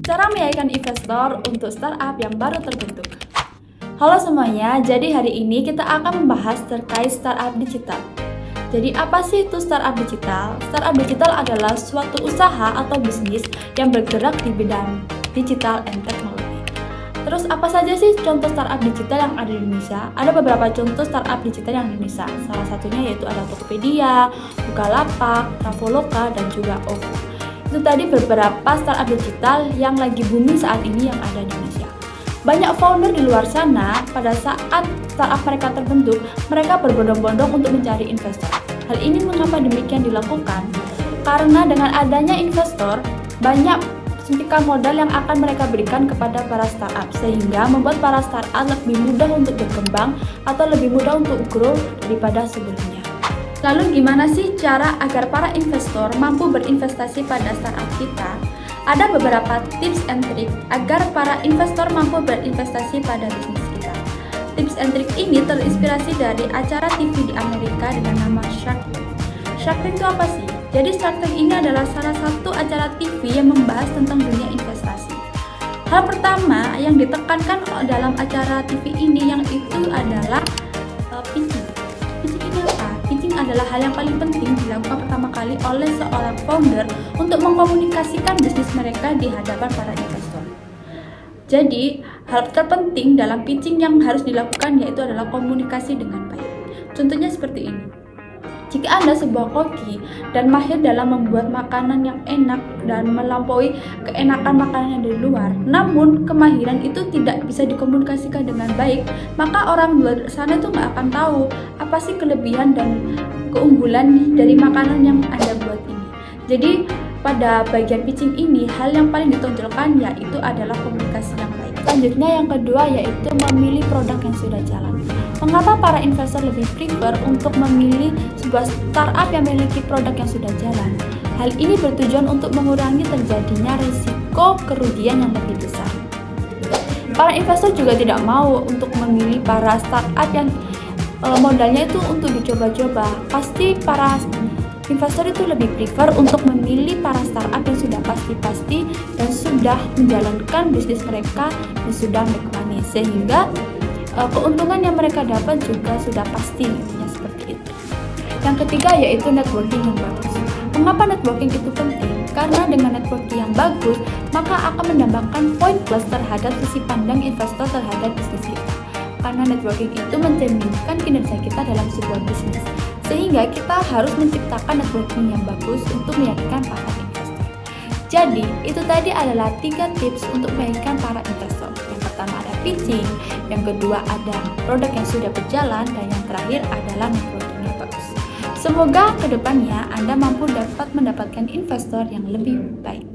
Cara meyakinkan investor untuk startup yang baru terbentuk. Halo semuanya, jadi hari ini kita akan membahas terkait startup digital. Jadi apa sih itu startup digital? Startup digital adalah suatu usaha atau bisnis yang bergerak di bidang digital and teknologi. Terus apa saja sih contoh startup digital yang ada di Indonesia? Ada beberapa contoh startup digital yang di Indonesia. Salah satunya yaitu ada Tokopedia, Bukalapak, Traveloka, dan juga OVO. Itu tadi beberapa startup digital yang lagi booming saat ini yang ada di Indonesia. Banyak founder di luar sana pada saat startup mereka terbentuk, mereka berbondong-bondong untuk mencari investor. Hal ini mengapa demikian dilakukan? Karena dengan adanya investor, banyak suntikan modal yang akan mereka berikan kepada para startup, sehingga membuat para startup lebih mudah untuk berkembang atau lebih mudah untuk grow daripada sebelumnya. Lalu gimana sih cara agar para investor mampu berinvestasi pada startup kita? Ada beberapa tips and trick agar para investor mampu berinvestasi pada bisnis kita. Tips and trick ini terinspirasi dari acara TV di Amerika dengan nama Shark Tank. Shark Tank itu apa sih? Jadi Shark Tank ini adalah salah satu acara TV yang membahas tentang dunia investasi. Hal pertama yang ditekankan dalam acara TV ini yang itu adalah pitching. Pitching ini apa? Pitching adalah hal yang paling penting dilakukan pertama kali oleh seorang founder untuk mengkomunikasikan bisnis mereka di hadapan para investor. Jadi, hal terpenting dalam pitching yang harus dilakukan yaitu adalah komunikasi dengan baik. Contohnya seperti ini. Jika Anda sebuah koki dan mahir dalam membuat makanan yang enak dan melampaui keenakan makanan yang dari luar, namun kemahiran itu tidak bisa dikomunikasikan dengan baik, maka orang luar sana itu nggak akan tahu apa sih kelebihan dan keunggulan dari makanan yang Anda buat ini. Jadi pada bagian pitching ini, hal yang paling ditonjolkan yaitu adalah komunikasi yang baik. Selanjutnya yang kedua yaitu memilih produk yang sudah jalan. Mengapa para investor lebih prefer untuk memilih sebuah startup yang memiliki produk yang sudah jalan? Hal ini bertujuan untuk mengurangi terjadinya risiko kerugian yang lebih besar. Para investor juga tidak mau untuk memilih para startup yang modalnya itu untuk dicoba-coba. Pasti para investor itu lebih prefer untuk memilih para startup yang sudah pasti-pasti dan sudah menjalankan bisnis mereka dan sudah make money, sehingga keuntungan yang mereka dapat juga sudah pasti, seperti itu. Yang ketiga yaitu networking yang bagus. Mengapa networking itu penting? Karena dengan networking yang bagus, maka akan menambahkan poin plus terhadap sisi pandang investor terhadap bisnis kita. Karena networking itu mencerminkan kinerja kita dalam sebuah bisnis, sehingga kita harus menciptakan networking yang bagus untuk meyakinkan para investor. Jadi, itu tadi adalah 3 tips untuk meyakinkan para investor. Yang pertama ada pitching, yang kedua ada produk yang sudah berjalan, dan yang terakhir adalah networking yang bagus. Semoga kedepannya Anda mampu dapat mendapatkan investor yang lebih baik.